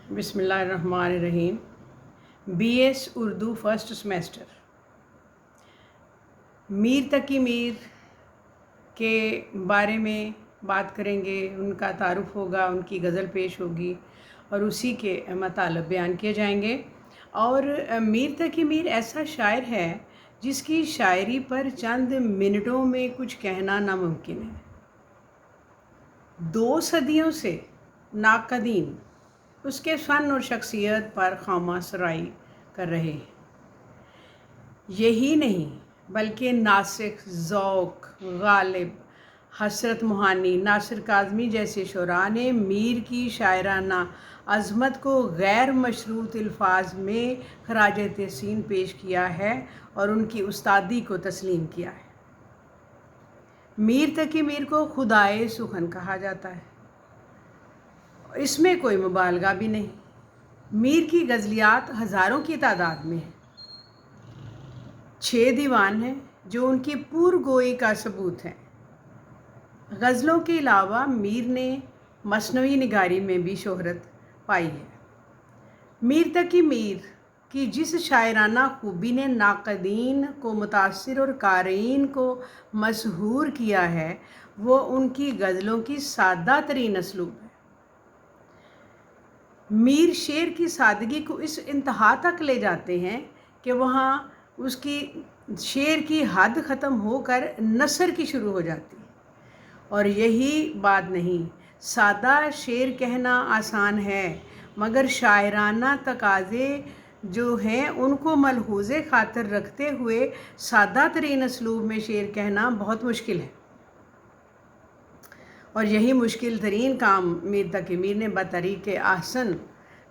बिस्मिल्लाहिर्रहमानिर्रहीम। BS Urdu first semester. Mir Taqi Mir के बारे में बात करेंगे, उनका तारुफ होगा, उनकी गज़ल पेश होगी और उसी के मतलब बयान किए जाएंगे। और मीर तकी मीर ऐसा शायर है जिसकी शायरी पर चंद मिनटों में कुछ कहना नामुमकिन है। 2 सदियों से नाक़दीन उसके फ़न और शख्सियत पर खामा सराई कर रहे हैं। यही नहीं बल्कि नासिक, ज़ौक़, गालिब, हसरत मोहानी, नासिर काज़मी जैसे शुरा ने मीर की शायराना अज़मत को गैर मशरूत अल्फाज में खराज तहसीन पेश किया है और उनकी उस्तादी को तस्लीम किया है। मीर तकी मीर को खुदाए सुखन कहा जाता है, इसमें कोई मुबालगा भी नहीं। मीर की गज़लियात हज़ारों की तादाद में है। 6 दीवान हैं जो उनकी पूरगोई का सबूत है। गज़लों के अलावा मीर ने मसनवी निगारी में भी शोहरत पाई है। मीर तकी मीर की जिस शायराना खूबी ने नाक़दीन को मुतासिर और क़ारीन को मशहूर किया है वो उनकी गज़लों की सादा तरीन असलूब है। मीर शेर की सादगी को इस इंतहा तक ले जाते हैं कि वहाँ उसकी शेर की हद ख़त्म होकर नसर की शुरू हो जाती है। और यही बात नहीं, सादा शेर कहना आसान है मगर शायराना तकाज़े जो हैं उनको मलहूज़े ख़ातिर रखते हुए सादा तरीन असलूब में शेर कहना बहुत मुश्किल है। और यही मुश्किल तरीन काम मीर तकी मीर ने बतरीक़ ahsan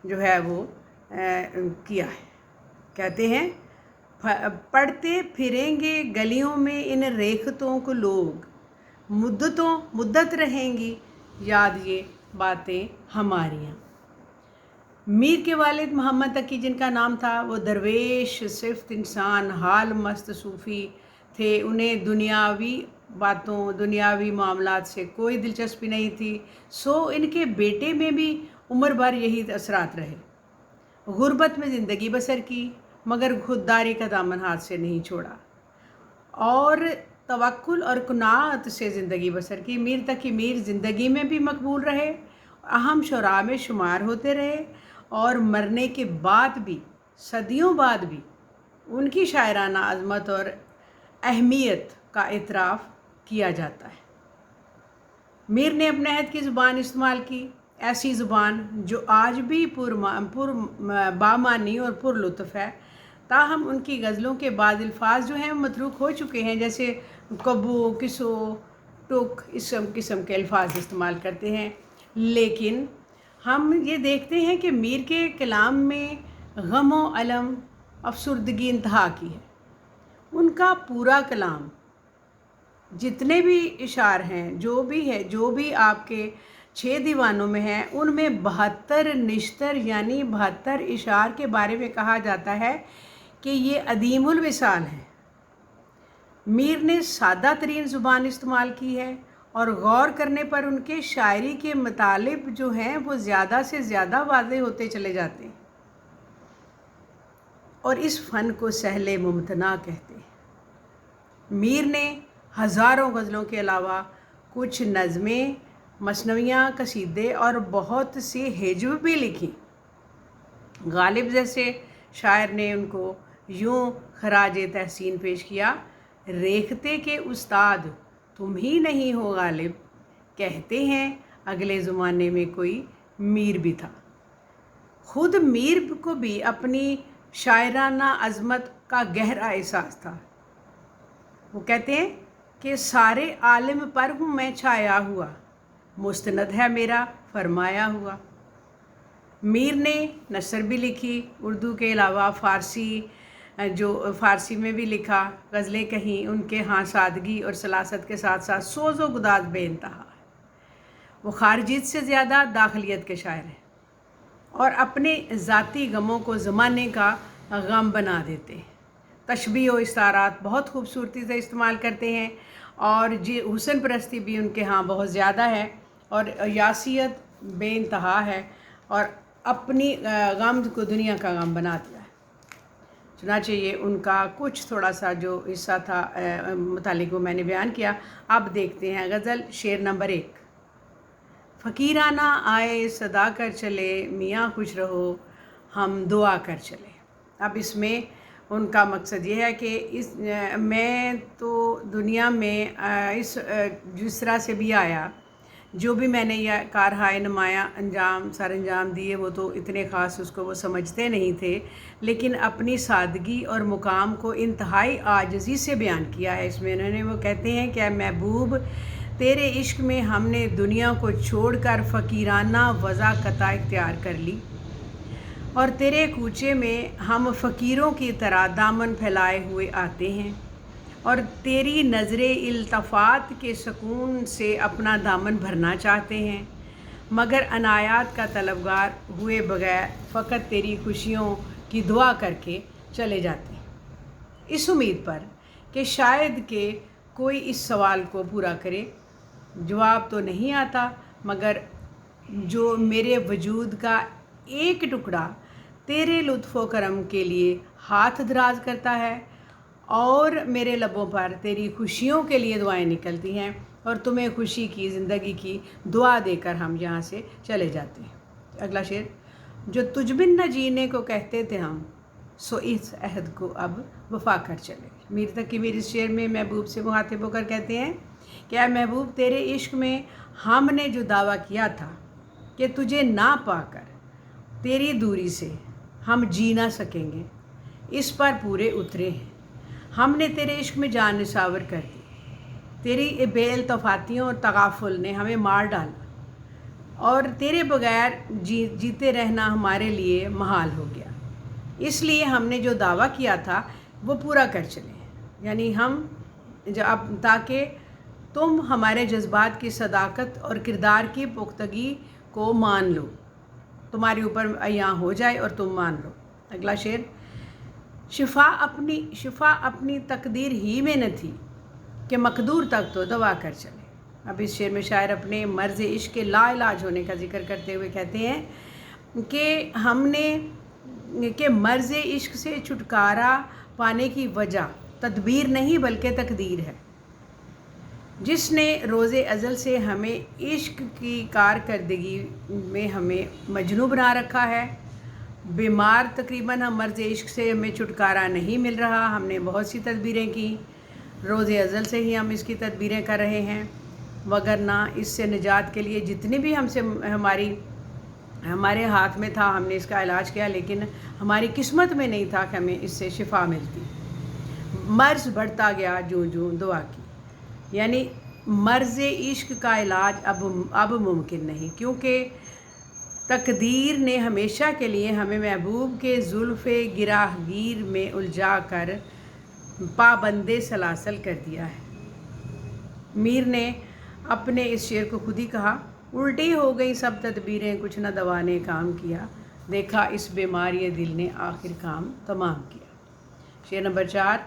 जो है वो किया है। कहते हैं, पढ़ते फिरेंगे गलियों में इन रेखतों को लोग, मुद्दत रहेंगी याद ये बातें हमारियाँ। मीर के वालिद मोहम्मद तकी जिनका नाम था वो दरवेश सिफ्त इंसान हाल मस्त सूफ़ी थे। उन्हें दुनियावी बातों, दुनियावी मामलात से कोई दिलचस्पी नहीं थी। सो इनके बेटे में भी उम्र भर यही असरात रहे। गुर्बत में ज़िंदगी बसर की मगर खुददारी का दामन हाथ से नहीं छोड़ा और तवक्कुल और कुनात से ज़िंदगी बसर की। मीर तकी मीर ज़िंदगी में भी मकबूल रहे, अहम शुरा में शुमार होते रहे और मरने के बाद भी, सदियों बाद भी उनकी शायराना अज़मत और अहमियत का इतराफ़ किया जाता है। मीर ने अपने अहद की ज़ुबान इस्तेमाल की, ऐसी ज़ुबान जो आज भी बामानी और पुरलुत्फ़ है। ताहम उनकी गज़लों के बाद अल्फाज जो हैं मतरूक हो चुके हैं, जैसे कब्बो, किसो, टुक, इस किस्म के अल्फाज इस्तेमाल करते हैं। लेकिन हम ये देखते हैं कि मीर के कलाम में गम व अलम, अफसुर्दगी इंतहा की है। उनका पूरा कलाम, जितने भी इशार हैं, जो भी आपके 6 दीवानों में हैं, उनमें 72 निश्तर यानी 72 इशार के बारे में कहा जाता है कि ये अदीमुल विसाल हैं। मीर ने सादा तरीन ज़ुबान इस्तेमाल की है और गौर करने पर उनके शायरी के मतालिब जो हैं वो ज़्यादा से ज़्यादा वाज़ेह होते चले जाते हैं और इस फ़न को सहले मुमतना कहते हैं। मीर ने हज़ारों गज़लों के अलावा कुछ नज़में, मसनवियाँ, कसीदे और बहुत सी हिज्ब भी लिखी। गालिब जैसे शायर ने उनको यूँ खराज तहसीन पेश किया, रेखते के उस्ताद तुम ही नहीं हो गालिब, कहते हैं अगले ज़माने में कोई मीर भी था। ख़ुद मीर को भी अपनी शायराना अज़मत का गहरा एहसास था। वो कहते हैं कि सारे आलम पर हूँ मैं छाया हुआ, मुस्तनद है मेरा फरमाया हुआ। मीर ने नसर भी लिखी, उर्दू के अलावा फ़ारसी में भी लिखा, गज़लें कहीं। उनके यहाँ सादगी और सलासत के साथ साथ सोज़ व गुदाज बेइंतहा है। वो खारजियत से ज़्यादा दाखिलियत के शायर हैं और अपने ज़ाती गमों को ज़माने का गम बना देते हैं। तशबीह व इस्तारात बहुत खूबसूरती से इस्तेमाल करते हैं और जी हुस्न परस्ती भी उनके यहाँ बहुत ज़्यादा है और यासियत बेइंतहा है और अपनी गम को दुनिया का गम बना दिया है। चुनांचे ये उनका कुछ थोड़ा सा जो हिस्सा था मुतालिक वो मैंने बयान किया। अब देखते हैं गज़ल शेर नंबर 1। फ़कीराना आए सदा कर चले, मियाँ खुश रहो हम दुआ कर चले। अब इसमें उनका मकसद ये है कि मैं तो दुनिया में जिस तरह से भी आया, जो भी मैंने यह कारहाय नुमाया अंजाम सर अंजाम दिए, वो तो इतने ख़ास उसको वो समझते नहीं थे, लेकिन अपनी सादगी और मुकाम को इंतहाई आजिज़ी से बयान किया है इसमें उन्होंने। वो कहते हैं कि महबूब तेरे इश्क में हमने दुनिया को छोड़कर फ़कीराना वज़ाक़ता इख्तियार कर ली, और तेरे कूचे में हम फ़कीरों की तरह दामन फैलाए हुए आते हैं, और तेरी नज़रे इल्तफ़ात के सुकून से अपना दामन भरना चाहते हैं, मगर अनायात का तलबगार हुए बगैर फ़कत तेरी खुशियों की दुआ करके चले जाते हैं, इस उम्मीद पर कि शायद के कोई इस सवाल को पूरा करे। जवाब तो नहीं आता, मगर जो मेरे वजूद का एक टुकड़ा तेरे लुत्फ़ व करम के लिए हाथ दराज करता है, और मेरे लबों पर तेरी खुशियों के लिए दुआएं निकलती हैं, और तुम्हें खुशी की ज़िंदगी की दुआ देकर हम यहाँ से चले जाते हैं। अगला शेर। जो तुझ बिन न जीने को कहते थे हम, सो इस अहद को अब वफा कर चले। मीर तकी मीर इस शेर में महबूब से मुखातिब होकर कहते हैं कि ऐ महबूब तेरे इश्क में हमने जो दावा किया था कि तुझे ना पाकर तेरी दूरी से हम जी ना सकेंगे, इस पर पूरे उतरे हैं। हमने तेरे इश्क में जान निसावर कर दी, तेरी बेइल्तफ़ातियों और तगाफुल ने हमें मार डाला, और तेरे बगैर जीते रहना हमारे लिए महाल हो गया। इसलिए हमने जो दावा किया था वो पूरा कर चले, यानी हम अब ताकि तुम हमारे जज्बात की सदाकत और किरदार की पुख्तगी को मान लो, तुम्हारे ऊपर अयां हो जाए और तुम मान लो। अगला शेर। शिफा अपनी तकदीर ही में न थी कि मकदूर तक तो दवा कर चले। अब इस शेर में शायर अपने मर्ज़ इश्क के लाइलाज होने का जिक्र करते हुए कहते हैं कि मर्ज़ इश्क से छुटकारा पाने की वजह तदबीर नहीं बल्कि तकदीर है, जिसने रोज़े अज़ल से हमें इश्क की कारकर्दगी में हमें मजनू बना रखा है। बीमार तकरीबन हम मर्ज़ इश्क से हमें छुटकारा नहीं मिल रहा। हमने बहुत सी तदबीरें की, रोज़े अज़ल से ही हम इसकी तदबीरें कर रहे हैं, वगरना इससे निजात के लिए जितनी भी हमारे हाथ में था हमने इसका इलाज किया, लेकिन हमारी किस्मत में नहीं था कि हमें इससे शिफा मिलती। मर्ज़ बढ़ता गया जूं जूं दुआ की, यानी मर्ज़ इश्क का इलाज अब मुमकिन नहीं, क्योंकि तकदीर ने हमेशा के लिए हमें महबूब के जुल्फ़े गिराहगीर में उलझा कर पाबंदे सलासल कर दिया है। मीर ने अपने इस शेर को खुद ही कहा, उल्टी हो गई सब तदबीरें, कुछ न दवा ने काम किया, देखा इस बीमारी दिल ने आखिर काम तमाम किया। शेर नंबर 4।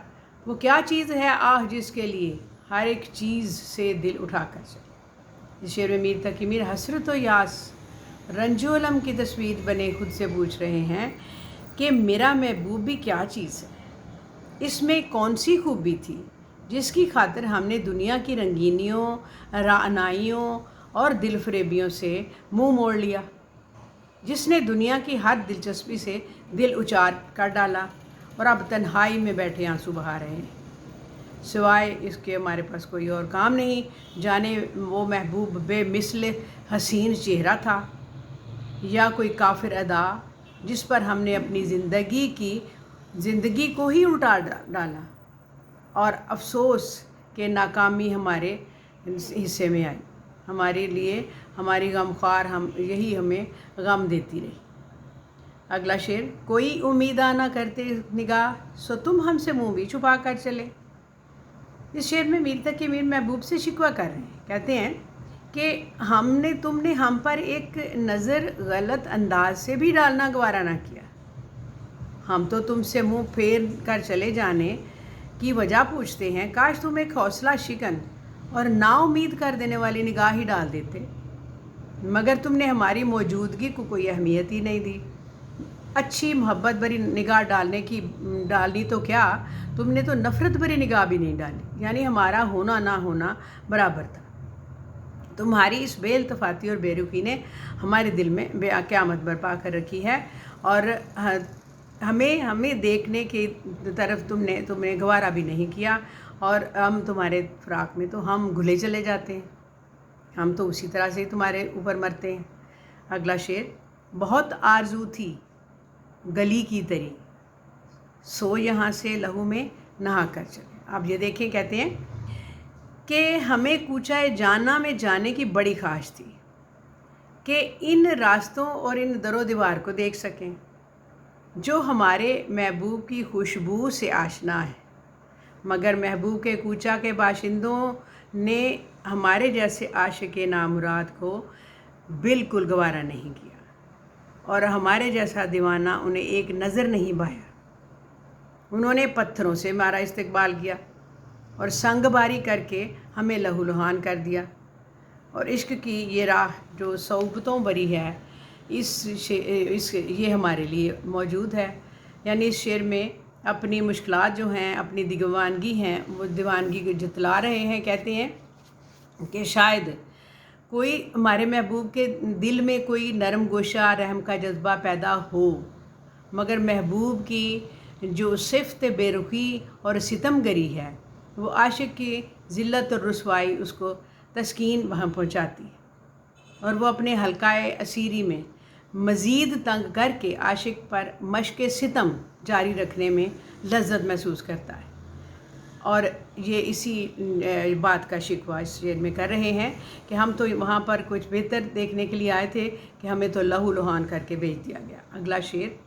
वो क्या चीज़ है आह जिसके लिए हर एक चीज़ से दिल उठा कर चले। इस शेर में मीर तकी मीर हसरत व यास रंजो अलम की तस्वीर बने खुद से पूछ रहे हैं कि मेरा महबूब भी क्या चीज़ है, इसमें कौन सी खूबी थी जिसकी खातिर हमने दुनिया की रंगीनियों, रानाइयों और दिलफरेबियों से मुंह मोड़ लिया, जिसने दुनिया की हर दिलचस्पी से दिल उचार कर डाला, और अब तन्हाई में बैठे आंसू बहा रहे हैं। सिवाय इसके हमारे पास कोई और काम नहीं। जाने वो महबूब बेमिसल हसीन चेहरा था या कोई काफिर अदा जिस पर हमने अपनी ज़िंदगी को ही उल्टा डाला, और अफसोस के नाकामी हमारे हिस्से में आई। हमारे लिए हमारी गमख्वार यही हमें गम देती रही। अगला शेर। कोई उम्मीद ना करते निगाह, सो तुम हमसे मुँह भी छुपा कर चले। इस शेर में मीर तकी मीर महबूब से शिकवा कर रहे हैं, कहते हैं कि तुमने हम पर एक नज़र गलत अंदाज से भी डालना गवारा ना किया। हम तो तुमसे मुंह फेर कर चले जाने की वजह पूछते हैं, काश तुम एक हौसला शिकन और नाउम्मीद कर देने वाली निगाह ही डाल देते। मगर तुमने हमारी मौजूदगी को कोई अहमियत ही नहीं दी। अच्छी मोहब्बत भरी निगाह डालनी तो क्या, तुमने तो नफ़रत भरी निगाह भी नहीं डाली, यानी हमारा होना ना होना बराबर था। तुम्हारी इस बेइल्तफ़ाती और बेरुखी ने हमारे दिल में क़यामत बर्पा कर रखी है, और हमें देखने की तरफ तुमने गवारा भी नहीं किया, और हम तुम्हारे फ़राक़ में तो हम घुले चले जाते हैं, हम तो उसी तरह से तुम्हारे ऊपर मरते हैं। अगला शेर, बहुत आरज़ू थी गली की तरी, सो यहाँ से लहू में नहा कर चले। आप ये देखें, कहते हैं कि हमें कूचाए जाना में जाने की बड़ी ख्वाहिश थी कि इन रास्तों और इन दरो दीवार को देख सकें जो हमारे महबूब की खुशबू से आशना है, मगर महबूब के कूचा के बाशिंदों ने हमारे जैसे आशिक नामुराद को बिल्कुल गवारा नहीं किया, और हमारे जैसा दीवाना उन्हें एक नज़र नहीं भाया। उन्होंने पत्थरों से हमारा इस्तकबाल किया और संगबारी करके हमें लहूलुहान कर दिया। और इश्क की ये राह जो सौबतों भरी है, ये हमारे लिए मौजूद है। यानी इस शेर में अपनी मुश्किलात जो हैं, अपनी दीवानगी हैं, वो दीवानगी को जतला रहे हैं। कहते हैं कि शायद कोई हमारे महबूब के दिल में कोई नरम गोशा रहम का जज्बा पैदा हो, मगर महबूब की जो सिफ़त बेरुखी और सितमगरी है, वो आशिक की ज़िल्लत और रुसवाई उसको तस्कीन वहाँ पहुँचाती है, और वो अपने हल्काए असीरी में मज़ीद तंग करके आशिक पर मश्क सितम जारी रखने में लज्जत महसूस करता है। और ये इसी बात का शिकवा इस शेर में कर रहे हैं कि हम तो वहाँ पर कुछ बेहतर देखने के लिए आए थे कि हमें तो लहू लुहान करके भेज दिया गया। अगला शेर,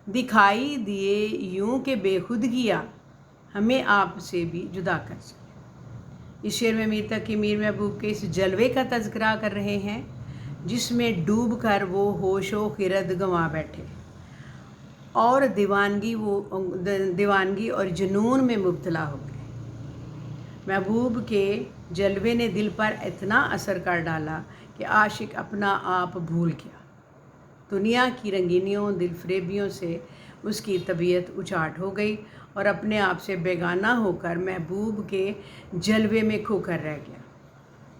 दिखाई दिए यूं के बेखुदगियाँ हमें आपसे भी जुदा कर सके। इस शेर में मीर तकी मीर महबूब के इस जलवे का तज़किरा कर रहे हैं जिसमें डूब कर वो होशो खिरद गंवा बैठे और दीवानगी और जुनून में मुब्तला हो गए। महबूब के जलवे ने दिल पर इतना असर कर डाला कि आशिक अपना आप भूल गया। दुनिया की रंगीनियों दिलफरेबियों से उसकी तबीयत उचाट हो गई और अपने आप से बेगाना होकर महबूब के जलवे में खोकर रह गया।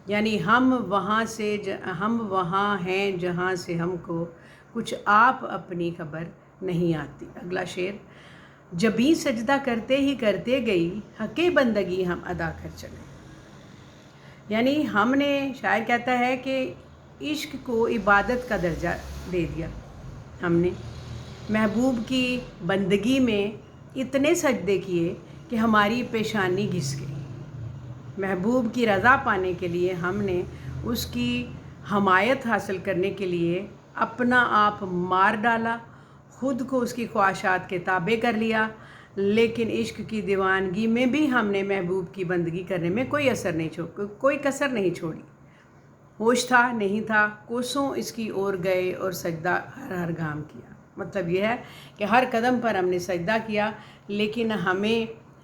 यानी हम वहाँ हैं जहाँ से हमको कुछ आप अपनी खबर नहीं आती। अगला शेर, जबी सजदा करते ही करते गई हक़े बंदगी हम अदा कर चले। यानी हमने, शायर कहता है कि इश्क को इबादत का दर्जा दे दिया। हमने महबूब की बंदगी में इतने सजदे किए कि हमारी पेशानी घिस गई। महबूब की रज़ा पाने के लिए हमने उसकी हमायत हासिल करने के लिए अपना आप मार डाला, ख़ुद को उसकी ख्वाहिशात के ताबे कर लिया। लेकिन इश्क की दीवानगी में भी हमने महबूब की बंदगी करने में कोई कसर नहीं छोड़ी। होश था नहीं था, कोसों इसकी ओर गए और सजदा हर गाम किया। मतलब यह है कि हर कदम पर हमने सजदा किया, लेकिन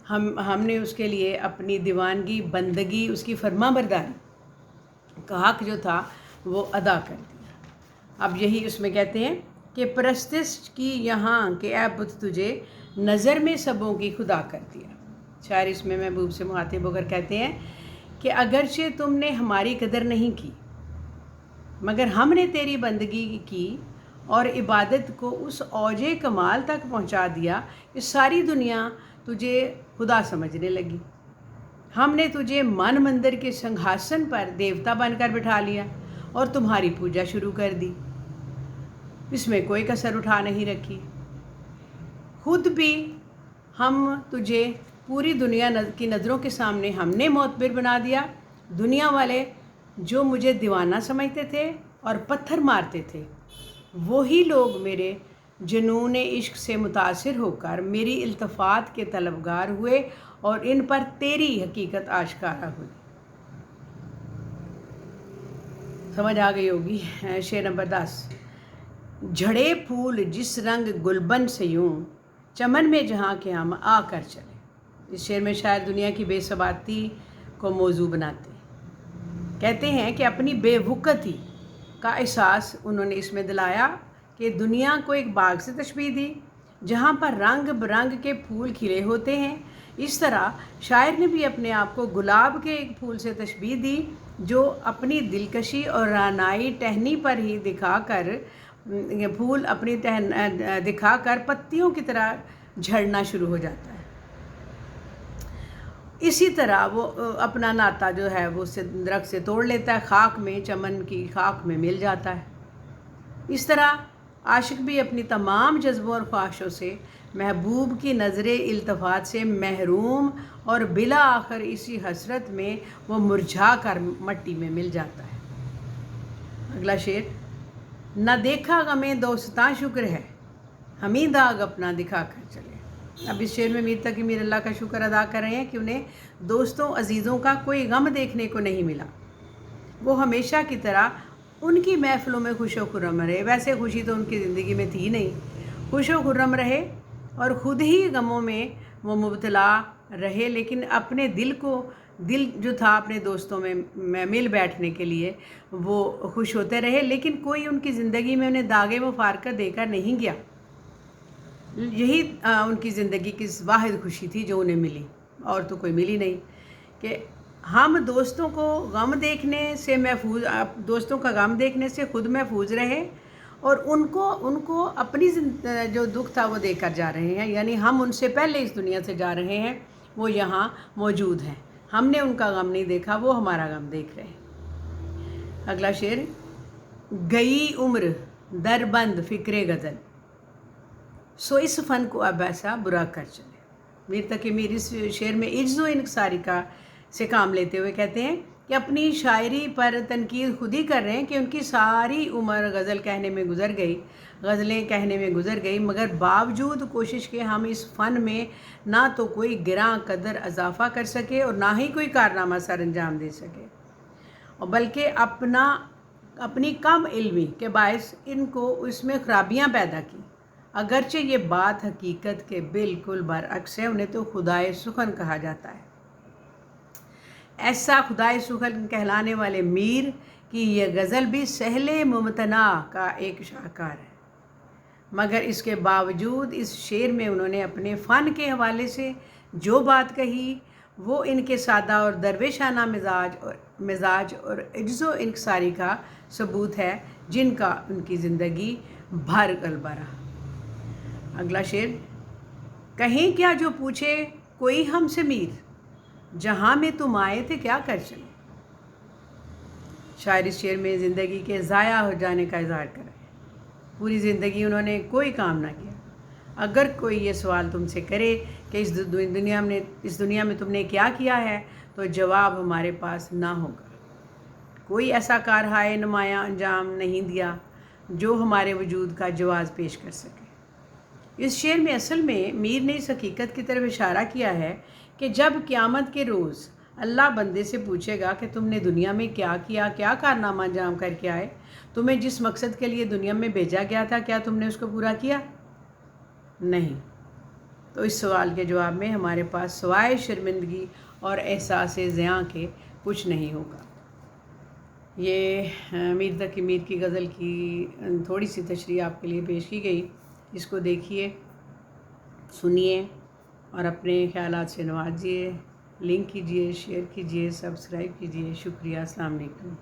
हमने उसके लिए अपनी दीवानगी, बंदगी, उसकी फरमाबरदारी का हक़ जो था वो अदा कर दिया। अब यही उसमें कहते हैं कि परस्तिश की यहाँ के ऐ बुत तुझे नज़र में सबों की खुदा कर दिया। शायर इसमें महबूब से मुखातिब होकर कहते हैं कि अगरचे तुमने हमारी कदर नहीं की, मगर हमने तेरी बंदगी की और इबादत को उस औजे कमाल तक पहुँचा दिया कि सारी दुनिया तुझे खुदा समझने लगी। हमने तुझे मन मंदिर के सिंहासन पर देवता बनकर बिठा लिया और तुम्हारी पूजा शुरू कर दी। इसमें कोई कसर उठा नहीं रखी। खुद भी हम तुझे पूरी दुनिया की नज़रों के सामने हमने मोतबर बना दिया। दुनिया वाले जो मुझे दीवाना समझते थे और पत्थर मारते थे, वही लोग मेरे जुनून इश्क से मुतासिर होकर मेरी इल्तफ़ात के तलबगार हुए और इन पर तेरी हकीकत आश्कारा हुई। समझ आ गई होगी। शेर नंबर 10, झड़े फूल जिस रंग गुलबन से यूं चमन में जहाँ के हम आकर चले। इस शेर में शायर दुनिया की बेसबाती को मौजू बनाते हैं। कहते हैं कि अपनी बेवकूफ़ी کا احساس انہوں نے اس میں دلایا کہ دنیا کو ایک باغ سے تشبیہ دی جہاں پر رنگ برنگ کے پھول کھلے ہوتے ہیں۔ اس طرح شاعر نے بھی اپنے آپ کو گلاب کے ایک پھول سے تشبیہ دی جو اپنی دلکشی اور رعنائی ٹہنی پر ہی دکھا کر پھول اپنی دکھا کر پتیوں کی طرح جھڑنا شروع ہو جاتا ہے۔ اسی طرح وہ اپنا ناتا جو ہے وہ درخت سے توڑ لیتا ہے، خاک میں، چمن کی خاک میں مل جاتا ہے۔ اس طرح عاشق بھی اپنی تمام جذبوں اور خواہشوں سے محبوب کی نظر التفات سے محروم اور بالآخر اسی حسرت میں وہ مرجھا کر مٹی میں مل جاتا ہے۔ اگلا شعر: نہ دیکھا غمِ دوستاں شکر ہے، ہمیں داغ اپنا دکھا کر چلے۔ اب اس شعر میں میر تقی میر اللہ کا شکر ادا کر رہے ہیں کہ انہیں دوستوں عزیزوں کا کوئی غم دیکھنے کو نہیں ملا، وہ ہمیشہ کی طرح ان کی محفلوں میں خوش و خرم رہے۔ ویسے خوشی تو ان کی زندگی میں تھی نہیں، خوش و خرم رہے اور خود ہی غموں میں وہ مبتلا رہے، لیکن اپنے دل جو تھا اپنے دوستوں میں مل بیٹھنے کے لیے وہ خوش ہوتے رہے، لیکن کوئی ان کی زندگی میں انہیں داغِ مفارقت دے کر نہیں گیا۔ یہی ان کی زندگی کی واحد خوشی تھی جو انہیں ملی، اور تو کوئی ملی نہیں، کہ ہم دوستوں کو غم دیکھنے سے دوستوں کا غم دیکھنے سے خود محفوظ رہے اور ان کو اپنی جو دکھ تھا وہ دے کر جا رہے ہیں، یعنی ہم ان سے پہلے اس دنیا سے جا رہے ہیں، وہ یہاں موجود ہیں، ہم نے ان کا غم نہیں دیکھا، وہ ہمارا غم دیکھ رہے ہیں۔ اگلا شعر: گئی عمر در بند فکر غزل، سو اس فن کو اب ایسا برا کر چلے۔ میر تقی میر اس شعر میں عجز و انکساری سے کام لیتے ہوئے کہتے ہیں کہ اپنی شاعری پر تنقید خود ہی کر رہے ہیں کہ ان کی ساری عمر غزلیں کہنے میں گزر گئی، مگر باوجود کوشش کے ہم اس فن میں نہ تو کوئی گراں قدر اضافہ کر سکے اور نہ ہی کوئی کارنامہ سر انجام دے سکے، اور بلکہ اپنی کم علمی کے باعث ان کو اس میں خرابیاں پیدا کی، اگرچہ یہ بات حقیقت کے بالکل برعکس ہے۔ انہیں تو خدائے سخن کہا جاتا ہے۔ ایسا خدائے سخن کہلانے والے میر کی یہ غزل بھی سہل ممتنع کا ایک شاہکار ہے، مگر اس کے باوجود اس شعر میں انہوں نے اپنے فن کے حوالے سے جو بات کہی وہ ان کے سادہ اور درویشانہ مزاج اور عجز و انکساری کا ثبوت ہے، جن کا ان کی زندگی بھر غلبہ رہا۔ اگلا شعر: کہیں کیا جو پوچھے کوئی ہم سے میر، جہاں میں تم آئے تھے کیا کر چلے۔ شاعر اس شعر میں زندگی کے ضائع ہو جانے کا اظہار کر رہے ہیں۔ پوری زندگی انہوں نے کوئی کام نہ کیا۔ اگر کوئی یہ سوال تم سے کرے کہ اس دنیا میں تم نے کیا کیا ہے، تو جواب ہمارے پاس نہ ہوگا۔ کوئی ایسا کارہائے نمایاں انجام نہیں دیا جو ہمارے وجود کا جواز پیش کر سکے۔ اس شعر میں اصل میں میر نے اس حقیقت کی طرف اشارہ کیا ہے کہ جب قیامت کے روز اللہ بندے سے پوچھے گا کہ تم نے دنیا میں کیا کیا، کیا کارنامہ انجام کر کے آئے، تمہیں جس مقصد کے لیے دنیا میں بھیجا گیا تھا کیا تم نے اس کو پورا کیا؟ نہیں۔ تو اس سوال کے جواب میں ہمارے پاس سوائے شرمندگی اور احساس زیاں کے کچھ نہیں ہوگا۔ یہ میر تقی میر کی غزل کی تھوڑی سی تشریح آپ کے لیے پیش کی گئی، اس کو دیکھیے، سنیے اور اپنے خیالات سے نوازیے، لنک کیجیے، شیئر کیجیے، سبسکرائب کیجیے۔ شکریہ، السلام علیکم۔